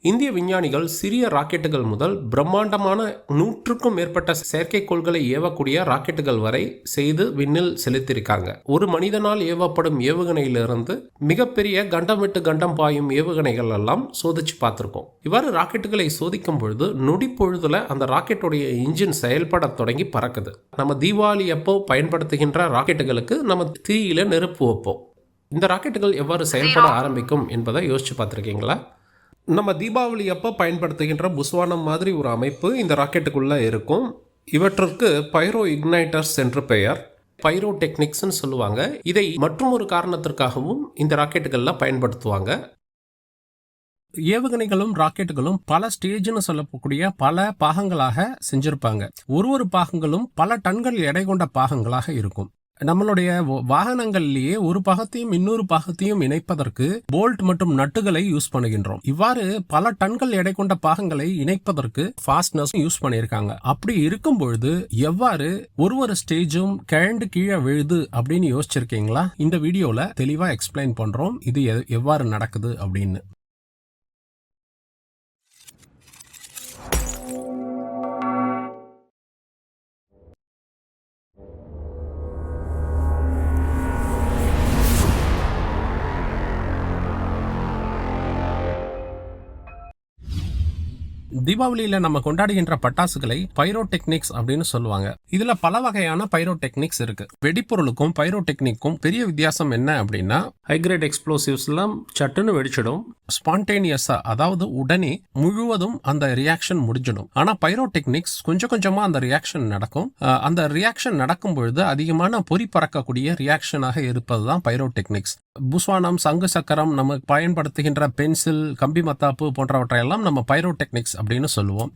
இந்திய விஞ்ஞானிகள் சிறிய ராக்கெட்டுகள் முதல் பிரம்மாண்டமான 100க்கும் மேற்பட்ட செயற்கைக்கோள்களை ஏவக்கூடிய ராக்கெட்டுகள் வரை செய்து விண்ணில் செலுத்தியிருக்காங்க. ஒரு மனிதனால் ஏவப்படும் ஏவுகணையிலிருந்து மிகப்பெரிய கண்டம் விட்டு கண்டம் பாயும் ஏவுகணைகள் எல்லாம் சோதிச்சு பார்த்திருக்கோம். இவ்வாறு ராக்கெட்டுகளை சோதிக்கும் பொழுது நொடி பொழுதுல அந்த ராக்கெட்டுடைய இன்ஜின் செயல்பட தொடங்கி பறக்குது. நம்ம தீபாவளி அப்போ பயன்படுத்துகின்ற ராக்கெட்டுகளுக்கு நம்ம தீயில நெருப்பு வைப்போம். இந்த ராக்கெட்டுகள் எவ்வாறு செயல்பட ஆரம்பிக்கும் என்பதை யோசிச்சு பார்த்துருக்கீங்களா? நம்ம தீபாவளி அப்போ பயன்படுத்துகின்ற புஸ்வானம் மாதிரி ஒரு அமைப்பு இந்த ராக்கெட்டுக்குள்ளே இருக்கும். இவற்றிற்கு பைரோ இக்னைட்டர்ஸ் என்று பெயர். பைரோ டெக்னிக்ஸ்ன்னு சொல்லுவாங்க. இதை மற்றும் ஒரு காரணத்திற்காகவும் இந்த ராக்கெட்டுகளில் பயன்படுத்துவாங்க. ஏவுகணைகளும் ராக்கெட்டுகளும் பல ஸ்டேஜ்னு சொல்லக்கூடிய பல பாகங்களாக செஞ்சிருப்பாங்க. ஒரு பாகங்களும் பல டன்கள் எடை கொண்ட பாகங்களாக இருக்கும். நம்மளுடைய வாகனங்கள்லேயே ஒரு பாகத்தையும் இன்னொரு பாகத்தையும் இணைப்பதற்கு போல்ட் மற்றும் நட்டுகளை யூஸ் பண்ணுகின்றோம். இவ்வாறு பல டன்கள் எடை கொண்ட பாகங்களை இணைப்பதற்கு ஃபாஸ்ட்னஸ் யூஸ் பண்ணியிருக்காங்க. அப்படி இருக்கும் பொழுது எவ்வாறு ஒரு ஸ்டேஜும் கிழண்டு கீழே விழுது அப்படின்னு யோசிச்சிருக்கீங்களா? இந்த வீடியோல தெளிவா எக்ஸ்பிளைன் பண்றோம் இது எவ்வாறு நடக்குது அப்படின்னு. தீபாவளியில நம்ம கொண்டாடுகின்ற பட்டாசுகளை பைரோடெக்னிக்ஸ் அப்படின்னு சொல்லுவாங்க. இதுல பல வகையான பைரோடெக்னிக்ஸ் இருக்கு. வெடிப்பொருளுக்கும் பைரோடெக்னிக்கும் பெரிய வித்தியாசம் என்ன அப்படின்னா, ஹைகிரேட் எக்ஸ்ப்ளோசிவ்ஸ் எல்லாம் சட்டுன்னு வெடிச்சிடும். ஸ்பான்டேனியஸா, அதாவது உடனே முழுவதும் அந்த ரியாக்ஷன் முடிஞ்சிடும். ஆனா பைரோடெக்னிக்ஸ் கொஞ்சம் கொஞ்சமா அந்த ரியாக்ஷன் நடக்கும். அந்த ரியாக்ஷன் நடக்கும் பொழுது அதிகமான பொறி பறக்கக்கூடிய ரியாக்ஷனாக இருப்பதுதான் பைரோடெக்னிக்ஸ். புஸ்வானம், சங்கு சக்கரம், நம்ம பயன்படுத்துகின்ற பென்சில், கம்பி மத்தாப்பு போன்றவற்றையெல்லாம் நம்ம பைரோடெக்னிக்ஸ் அப்படின்னு சொல்லுவோம்.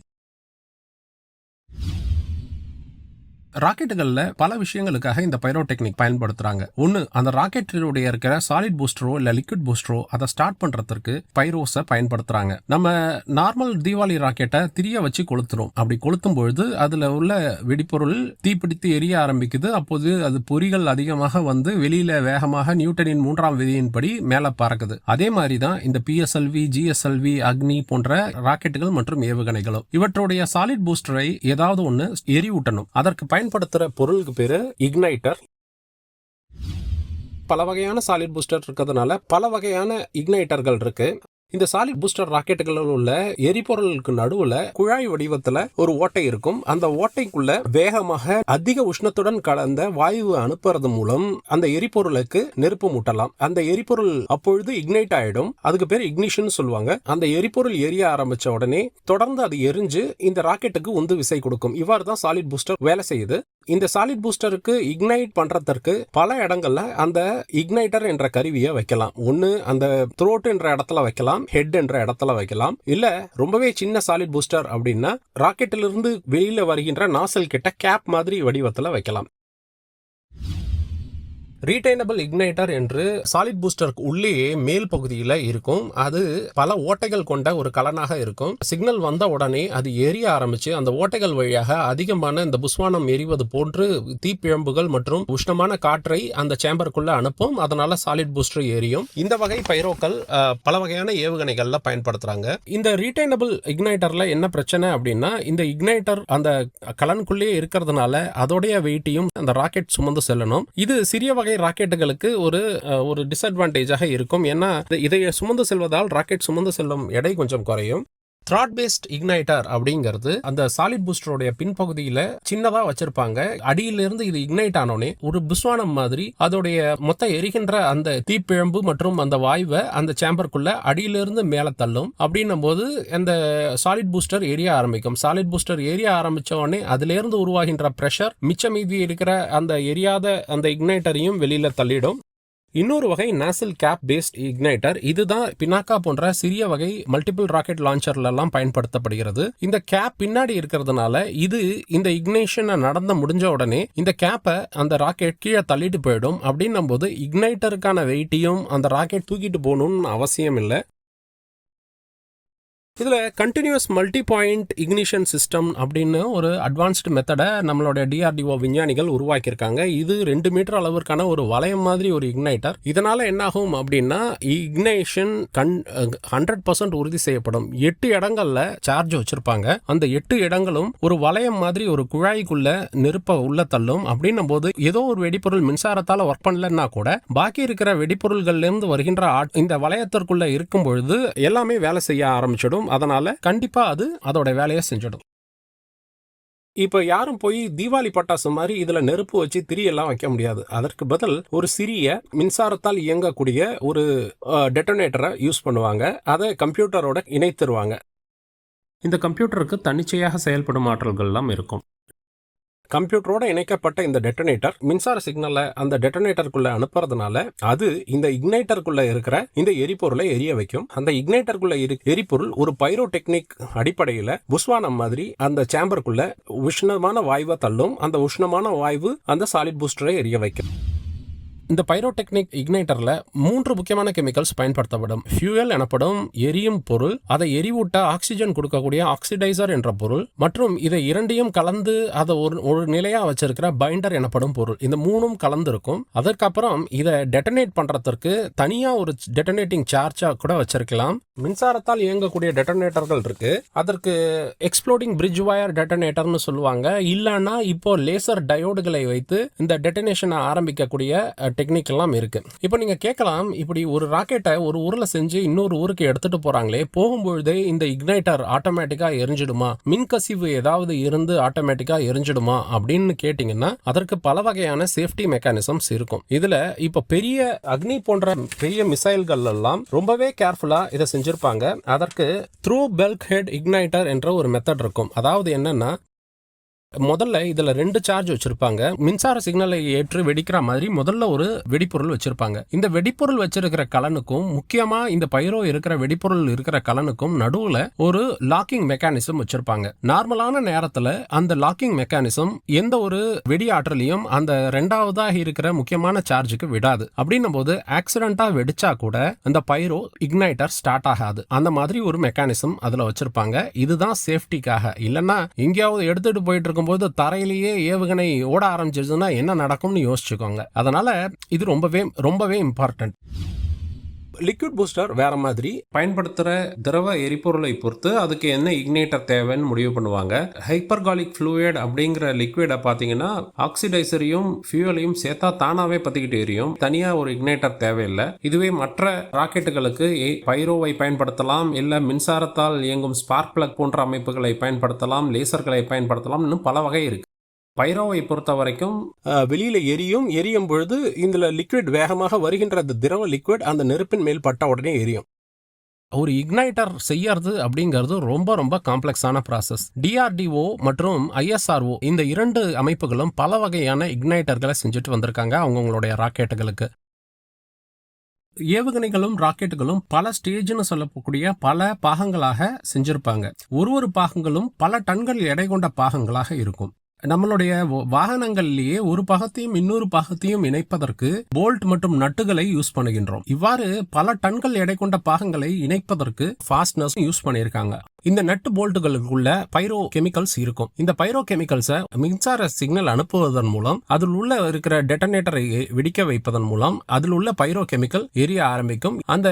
ராக்கெட்டுகள்ல பல விஷயங்களுக்காக இந்த பைரோடெக்னிக் பயன்படுத்துறாங்க. ஒன்னு, அந்த ராக்கெட்டினுடைய இருக்கிற சாலிட் பூஸ்டரோ இல்ல லிக்விட் பூஸ்டரோ அதை ஸ்டார்ட் பண்றதுக்கு பைரோஸை பயன்படுத்துறாங்க. நம்ம நார்மல் தீபாவளி ராக்கெட்டை திரிய வச்சு கொளுத்துறோம். அப்படி கொளுத்தும் பொழுது அதுல உள்ள வெடிப்பொருள் தீப்பிடித்து எரிய ஆரம்பிக்குது. அப்போது அது பொறிகள் அதிகமாக வந்து வெளியில வேகமாக நியூட்டனின் 3ஆம் விதியின்படி மேல பறக்குது. அதே மாதிரிதான் இந்த PSLV, GSLV, அக்னி போன்ற ராக்கெட்டுகள் மற்றும் ஏவுகணைகளும். இவற்றுடைய சாலிட் பூஸ்டரை ஏதாவது ஒன்னு எரிவூட்டணும். அதற்கு பயன்படுத்துற பொருளுக்கு பேரு இக்னைட்டர். பல வகையான சாலிட் பூஸ்டர் இருக்கிறதுனால பல வகையான இக்னைட்டர்கள் இருக்கு. இந்த சாலிட் பூஸ்டர் ராக்கெட்டுகளில் உள்ள எரிபொருளுக்கு நடுவுல குழாய் வடிவத்துல ஒரு ஓட்டை இருக்கும். அந்த ஓட்டைக்குள்ள வேகமாக அதிக உஷ்ணத்துடன் கலந்த வாயு அனுப்புறது மூலம் அந்த எரிபொருளுக்கு நெருப்பு மூட்டலாம். அந்த எரிபொருள் அப்பொழுது இக்னைட் ஆயிடும். அதுக்கு பேர் இக்னிஷன் சொல்லுவாங்க. அந்த எரிபொருள் எரிய ஆரம்பிச்ச உடனே தொடர்ந்து அது எரிஞ்சு இந்த ராக்கெட்டுக்கு உந்து விசை கொடுக்கும். இவ்வாறு தான் சாலிட் பூஸ்டர் வேலை செய்யுது. இந்த சாலிட் பூஸ்டருக்கு இக்னைட் பண்றதற்கு பல இடங்கள்ல அந்த இக்னைட்டர் என்ற கருவியை வைக்கலாம். ஒன்னு அந்த த்ரோட் என்ற இடத்துல வைக்கலாம், ஹெட் என்ற இடத்துல வைக்கலாம். இல்ல ரொம்பவே சின்ன சாலிட் பூஸ்டர் அப்படின்னா ராக்கெட்டிலிருந்து இருந்து வெளியில வருகின்ற நாசல் கிட்ட கேப் மாதிரி வடிவத்துல வைக்கலாம். ரீடைனபிள் இக்னைட்டர் என்று சாலிட் பூஸ்டருக்கு உள்ளேயே மேல் பகுதியில் இருக்கும். அது பல ஓட்டைகள் கொண்ட ஒரு கலனாக இருக்கும். சிக்னல் வந்த உடனே அது எரிய ஆரம்பிச்சு அந்த ஓட்டைகள் வழியாக அதிகமான இந்த புஸ்வானம் எரிவது போன்று தீப்பிழம்புகள் மற்றும் உஷ்ணமான காற்றை அந்த சேம்பருக்குள்ள அனுப்பும். அதனால சாலிட் பூஸ்டர் எரியும். இந்த வகை பைரோக்கள் பல வகையான ஏவுகணைகள்ல பயன்படுத்துறாங்க. இந்த ரீடைனபிள் இக்னைட்டர்ல என்ன பிரச்சனை அப்படின்னா, இந்த இக்னைட்டர் அந்த கலனுக்குள்ளேயே இருக்கிறதுனால அதோடைய வெயிட்டையும் அந்த ராக்கெட் சுமந்து செல்லணும். இது சிறிய வகை ராக்கெட்டுகளுக்கு ஒரு டிஸ்அட்வான்டேஜாக இருக்கும். ஏன்னா இதை சுமந்து செல்வதால் ராக்கெட் சுமந்து செல்லும் எடை கொஞ்சம் குறையும். த்ராட் பேஸ்ட் இக்னைட்டர் அப்படிங்கிறது அந்த சாலிட் பூஸ்டருடைய பின்பகுதியில சின்னதா வச்சிருப்பாங்க. அடியிலிருந்து இது இக்னைட் ஆனோடனே ஒரு புஸ்வானம் மாதிரி அதோடைய மொத்த எரிகின்ற அந்த தீப்பிழம்பு மற்றும் அந்த வாயுவை அந்த சேம்பருக்குள்ள அடியிலிருந்து மேல தள்ளும். அப்படின்னும் போது அந்த சாலிட் பூஸ்டர் எரிய ஆரம்பிக்கும். சாலிட் பூஸ்டர் எரிய ஆரம்பிச்ச உடனே அதுல இருந்து உருவாகின்ற பிரஷர் மிச்ச மீதி இருக்கிற அந்த எரியாத அந்த இக்னைட்டரையும் வெளியில தள்ளிடும். இன்னொரு வகை நாசல் கேப் பேஸ்ட் இக்னைட்டர். இதுதான் பினாக்கா போன்ற சிறிய வகை மல்டிபிள் ராக்கெட் லான்ச்சர்ல எல்லாம் பயன்படுத்தப்படுகிறது. இந்த கேப் பின்னாடி இருக்கிறதுனால இது இந்த இக்னைஷன் நடந்து முடிஞ்ச உடனே இந்த கேப்பை அந்த ராக்கெட் கீழே தள்ளிட்டு போயிடும். அப்படின்னும் போது இக்னைட்டருக்கான வெயிட்டையும் அந்த ராக்கெட் தூக்கிட்டு போகணும்னு அவசியம் இல்லை. இதுல continuous multi point ignition system அப்படின்னு ஒரு அட்வான்ஸ்டு மெத்தடை நம்மளுடைய DRDO விஞ்ஞானிகள் உருவாக்கியிருக்காங்க. இது 2 மீட்டர் அளவிற்கான ஒரு வளையம் மாதிரி ஒரு இக்னைட்டர். இதனால என்ன ஆகும் அப்படின்னா இக்னைஷன் 100% உறுதி செய்யப்படும். 8 இடங்கள்ல சார்ஜ் வச்சிருப்பாங்க. அந்த 8 இடங்களும் ஒரு வளையம் மாதிரி ஒரு குழாய்க்குள்ள நெருப்ப உள்ள தள்ளும். அப்படின்னும் போது ஏதோ ஒரு வெடிப்பொருள் மின்சாரத்தால ஒர்க் பண்ணலன்னா கூட பாக்கி இருக்கிற வெடிப்பொருள்கள்ல இருந்து வருகின்ற இந்த வளையத்திற்குள்ள இருக்கும் பொழுது எல்லாமே வேலை செய்ய ஆரம்பிச்சிடும். அதனால கண்டிப்பா அது அதோட வேலையை செஞ்சிடும். இப்ப யாரும் போய் தீபாவளி பட்டாசு மாதிரி இதுல நெருப்பு வச்சு திரியெல்லாம் வைக்க முடியாது. அதற்கு பதில் ஒரு சிறிய மின்சாரத்தால் இயங்கக்கூடிய ஒரு டெட்டனேட்டரை யூஸ் பண்ணுவாங்க. அதை கம்ப்யூட்டரோட இணைத்துருவாங்க. இந்த கம்ப்யூட்டருக்கு தன்னிச்சையாக செயல்படும் ஆற்றல்கள்லாம் இருக்கும். கம்ப்யூட்டரோட இணைக்கப்பட்ட இந்த டெட்டனேட்டர் மின்சார சிக்னலை அந்த டெட்டனேட்டருக்குள்ள அனுப்புறதுனால அது இந்த இக்னைட்டருக்குள்ள இருக்கிற இந்த எரிபொருளை எரிய வைக்கும். அந்த இக்னைட்டருக்குள்ள எரிபொருள் ஒரு பைரோடெக்னிக் அடிப்படையில புஸ்வானம் மாதிரி அந்த சேம்பருக்குள்ள உஷ்ணமான வாயுவை தள்ளும். அந்த உஷ்ணமான வாயு அந்த சாலிட் பூஸ்டரை எரிய வைக்கும். இந்த பைரோடெக்னிக் இக்னைட்டர்ல 3 முக்கியமான கெமிக்கல்ஸ் பயன்படுத்தப்படும். ஃபியூயல் எனப்படும் எரியும் பொருள், அதை எரிவூட்ட ஆக்சிஜன் கொடுக்கக்கூடிய ஆக்சிடைசர் என்ற பொருள், மற்றும் இதை இரண்டையும் கலந்து அதை ஒரு நிலையா வச்சிருக்கிற பைண்டர் எனப்படும் பொருள். இந்த 3ம் கலந்து இருக்கும். அதற்கப்புறம் இதை டெட்டனேட் பண்றதுக்கு தனியா ஒரு டெட்டனேட்டிங் சார்ஜா கூட வச்சிருக்கலாம். மின்சாரத்தால் இயங்கக்கூடிய டெட்டனேட்டர்கள் இருக்கு. அதற்கு எக்ஸ்ப்ளோடிங் பிரிட்ஜ் வயர் டெட்டனேட்டர்னு சொல்லுவாங்க. இல்லைன்னா இப்போ லேசர் டயோடுகளை வைத்து இந்த டெட்டனேஷனை ஆரம்பிக்கக்கூடிய டெக்னிக் எல்லாம் இருக்கு. இப்போ நீங்க கேட்கலாம், இப்படி ஒரு ராக்கெட்டை ஒரு ஊர்ல செஞ்சு இன்னொரு ஊருக்கு எடுத்துட்டு போறாங்களே, போகும்பொழுதே இந்த இக்னைட்டர் ஆட்டோமேட்டிக்கா எரிஞ்சிடுமா, மின்கசிவு ஏதாவது இருந்து ஆட்டோமேட்டிக்கா எரிஞ்சிடுமா அப்படின்னு கேட்டீங்கன்னா அதற்கு பல வகையான சேஃப்டி மெக்கானிசம்ஸ் இருக்கும். இதுல இப்ப பெரிய அக்னி போன்ற பெரிய மிசைல்கள் எல்லாம் ரொம்பவே கேர்ஃபுல்லா இதை செஞ்சிருப்பாங்க. அதற்கு த்ரூ பெல்க் ஹெட் இக்னைட்டர் என்ற ஒரு மெத்தட் இருக்கும். அதாவது என்னன்னா, முதல்ல இதுல 2 சார்ஜ் வச்சிருப்பாங்க. மின்சார சிக்னலை ஏற்று வெடிக்கிற மாதிரி முதல்ல ஒரு வெடிப்பொருள் வச்சிருப்பாங்க. இந்த வெடிப்பொருள் வச்சிருக்கிற கலனுக்கும் முக்கியமா இந்த பைரோ இருக்கிற வெடிப்பொருள் இருக்கிற கலனுக்கும் நடுவுல ஒரு லாக்கிங் மெக்கானிசம் வச்சிருப்பாங்க. நார்மலான நேரத்துல அந்த லாக்கிங் மெக்கானிசம் எந்த ஒரு வெடி ஆற்றலையும் அந்த 2வதாக இருக்கிற முக்கியமான சார்ஜுக்கு விடாது. அப்படின்னும் போது ஆக்சிடென்டா வெடிச்சா கூட அந்த பைரோ இக்னைட்டர் ஸ்டார்ட் ஆகாது. அந்த மாதிரி ஒரு மெக்கானிசம் அதுல வச்சிருப்பாங்க. இதுதான் சேஃப்டிக்காக. இல்லைன்னா எங்கேயாவது எடுத்துட்டு போயிட்டு இருக்கும் போது தரையிலேயே ஏவுகணை ஓட ஆரம்பிச்சிருச்சுன்னா என்ன நடக்கும்னு யோசிச்சுக்கோங்க. அதனால இது ரொம்பவே இம்பார்ட்டன்ட். லிக்விட் பூஸ்டர் வேற மாதிரி பயன்படுத்துற திரவ எரிபொருளை பொறுத்து அதுக்கு என்ன இக்னைட்டர் தேவைன்னு முடிவு பண்ணுவாங்க. ஹைப்பர்காலிக் ஃப்ளூயிட் அப்படிங்கிற லிக்விடை பார்த்தீங்கன்னா ஆக்சிடைசரையும் ஃபியூயலையும் சேர்த்தா தானாவே பத்திக்கிட்டு எரியும். தனியா ஒரு இக்னைட்டர் தேவையில்லை. இதுவே மற்ற ராக்கெட்டுகளுக்கு பைரோவை பயன்படுத்தலாம், இல்ல மின்சாரத்தால் இயங்கும் ஸ்பார்க் பிளக் போன்ற அமைப்புகளை பயன்படுத்தலாம், லேசர்களை பயன்படுத்தலாம், இன்னும் பல வகை இருக்கு. பைரோவை பொறுத்த வரைக்கும் வெளியில எரியும் பொழுது இந்த லிக்விட் வேகமாக வருகின்ற திரவ லிக்விட் அந்த நெருப்பின் மேல் பட்ட உடனே எரியும். ஒரு இக்னைட்டர் செய்யறது அப்படிங்கிறது ரொம்ப காம்ப்ளெக்ஸான ப்ராசஸ். DRDO மற்றும் ISRO இந்த 2 அமைப்புகளும் பல வகையான இக்னைட்டர்களை செஞ்சுட்டு வந்திருக்காங்க அவங்களுடைய ராக்கெட்டுகளுக்கு. ஏவுகணைகளும் ராக்கெட்டுகளும் பல ஸ்டேஜ்னு சொல்லக்கூடிய பல பாகங்களாக செஞ்சிருப்பாங்க. ஒரு பாகங்களும் பல டன்கள் எடை கொண்ட பாகங்களாக இருக்கும். நம்மளுடைய வாகனங்களிலேயே ஒரு பாகத்தையும் இன்னொரு பாகத்தையும் இணைப்பதற்கு போல்ட் மற்றும் நட்டுகளை யூஸ் பண்ணுகின்றோம். இவ்வாறு பல டன்கள் எடை கொண்ட பாகங்களை இணைப்பதற்கு ஃபாஸ்ட்னஸ் யூஸ் பண்ணியிருக்காங்க. இந்த நட்டு போல்ட்டுகளுக்குள்ள பைரோ கெமிக்கல்ஸ் இருக்கும். இந்த பைரோ கெமிக்கல்ஸை மின்சார சிக்னல் அனுப்புவதன் மூலம் அதில் உள்ள இருக்கிற டெட்டனேட்டரை வெடிக்க வைப்பதன் மூலம் அதில் உள்ள பைரோ கெமிக்கல் எரிய ஆரம்பிக்கும். அந்த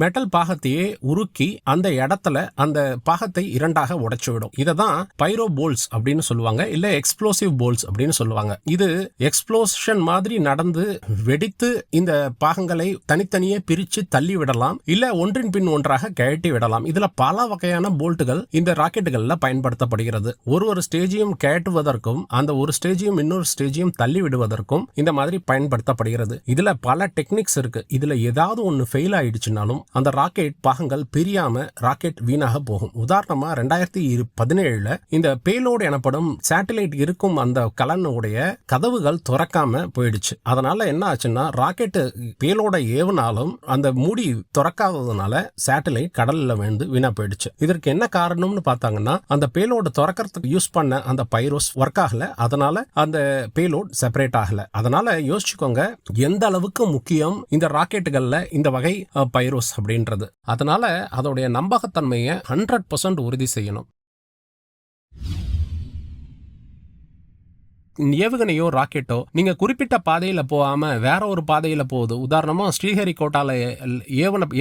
மெட்டல் பாகத்தையே உருக்கி அந்த இடத்துல அந்த பாகத்தை 2ஆக உடைச்சு விடும். இதை தான் பைரோ போல்ஸ் அப்படின்னு சொல்லுவாங்க, இல்ல எக்ஸ்ப்ளோசிவ் போல்ஸ் அப்படின்னு சொல்லுவாங்க. இது எக்ஸ்ப்ளோஷன் மாதிரி நடந்து வெடித்து இந்த பாகங்களை தனித்தனியே பிரிச்சு தள்ளி விடலாம், இல்ல ஒன்றின் பின் ஒன்றாக கழட்டி விடலாம். இதுல பல வகையான போல்ட்டுகள் இந்த ராக்கெட்டுகள்ல பயன்படுத்தப்படுகிறது. ஒரு ஸ்டேஜையும் கழட்டுவதற்கும் அந்த ஒரு ஸ்டேஜையும் இன்னொரு ஸ்டேஜையும் தள்ளி விடுவதற்கும் இந்த மாதிரி பயன்படுத்தப்படுகிறது. இதுல பல டெக்னிக்ஸ் இருக்கு. இதுல ஏதாவது ஒன்னு ஃபெயில் ஆயிடுச்சுனாலும் அந்த ராக்கெட் பாகங்கள் பிரியாம ராக்கெட் வீணாக போகும். உதாரணமா 2017 இந்த பேலோடு எனப்படும் சேட்டலைட் இருக்கும் அந்த கலனுடைய கதவுகள் திறக்காம போயிடுச்சு. அதனால என்ன ஆச்சுன்னா ராக்கெட் பேலோட ஏவுனாலும் அந்த மூடி திறக்காததுனால சேட்டலைட் கடல்ல விழுந்து வீணா போயிடுச்சு. இதற்கு என்ன என்ன காரணம்னு பார்த்தாங்கன்னா அந்த பேலோடு திறக்கிறதுக்கு யூஸ் பண்ண அந்த பைரோஸ் ஒர்க் ஆகல, அதனால அந்த பேலோட் செப்பரேட் ஆகல. அதனால யோசிச்சுக்கோங்க எந்த அளவுக்கு முக்கியம் இந்த ராக்கெட்டுகள்ல இந்த வகை பைரோஸ் அப்படின்றது. அதனால அதோடைய நம்பகத்தன்மையை 100% உறுதி செய்யணும். ஏவுகணையோ ராக்கெட்டோ நீங்க குறிப்பிட்ட பாதையில போகாம வேற ஒரு பாதையில போகுது. உதாரணமா ஸ்ரீஹரிகோட்டால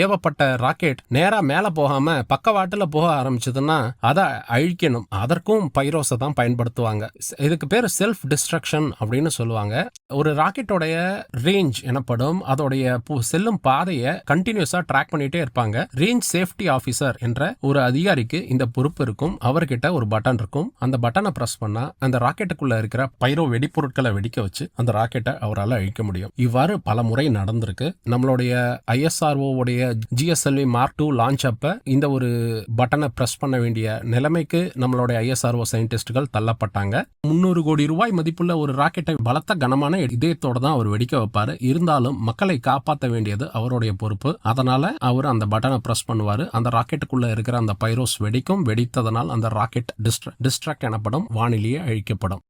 ஏவப்பட்ட ராக்கெட் நேரா மேல போகாம பக்கவாட்டுல போக ஆரம்பிச்சதுன்னா அதை அழிக்கணும். அதற்கும் பைரோஸை தான் பயன்படுத்துவாங்க. இதுக்கு பேர் செல்ஃப் டிஸ்ட்ரக்ஷன் அப்படின்னு சொல்லுவாங்க. ஒரு ராக்கெட்டோடைய ரேஞ்ச் எனப்படும் அதோடைய செல்லும் பாதையை கண்டினியூஸா ட்ராக் பண்ணிட்டே இருப்பாங்க. ரேஞ்ச் சேஃப்டி ஆபீசர் என்ற ஒரு அதிகாரிக்கு இந்த பொறுப்பு இருக்கும். அவர்கிட்ட ஒரு பட்டன் இருக்கும். அந்த பட்டனை பிரஸ் பண்ணா அந்த ராக்கெட்டுக்குள்ள இருக்கிற பைரோ வெடிப்பொருட்களை வெடிக்க வச்சு அந்த ராக்கெட்டை அவரால் அழிக்க முடியும். இவ்வாறு பல முறை நடந்திருக்கு. நம்மளுடைய ISRO உடைய GSLV Mark II லான்ச் அப்ப இந்த ஒரு பட்டனை பிரஸ் பண்ண வேண்டிய நிலைமைக்கு நம்மளுடைய ISRO சயின்டிஸ்டுகள் தள்ளப்பட்டாங்க. 300 கோடி ரூபாய் மதிப்புள்ள ஒரு ராக்கெட்டை பலத்த கனமான இதயத்தோட தான் அவர் வெடிக்க வைப்பாரு. இருந்தாலும் மக்களை காப்பாற்ற வேண்டியது அவருடைய பொறுப்பு. அதனால அவர் அந்த பட்டனை பிரஸ் பண்ணுவாரு. அந்த ராக்கெட்டுக்குள்ள இருக்கிற அந்த பைரோஸ் வெடிக்கும். வெடித்ததனால் அந்த ராக்கெட் டிஸ்ட்ரக்ட் எனப்படும், வானிலேயே அழிக்கப்படும்.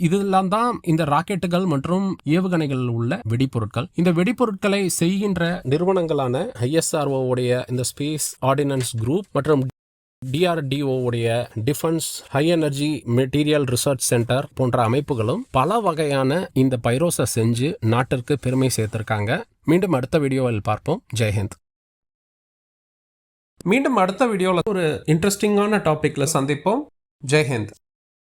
இதெல்லாம் தான் இந்த ராக்கெட்டுகள் மற்றும் ஏவுகணைகள் உள்ள வெடிப்பொருட்கள். இந்த வெடிப்பொருட்களை செய்கின்ற நிறுவனங்களான ISRO உடைய இந்த ஸ்பேஸ் ஆர்டினன்ஸ் குரூப் மற்றும் DRDO உடைய defence high energy material research centre போன்ற அமைப்புகளும் பல வகையான இந்த பைரோஸை செஞ்சு நாட்டிற்கு பெருமை சேர்த்திருக்காங்க. மீண்டும் அடுத்த வீடியோவில் பார்ப்போம். ஜெய்ஹிந்த். மீண்டும் அடுத்த வீடியோவில் ஒரு இன்ட்ரெஸ்டிங்கான டாபிக்ல சந்திப்போம். ஜெய்ஹிந்த்.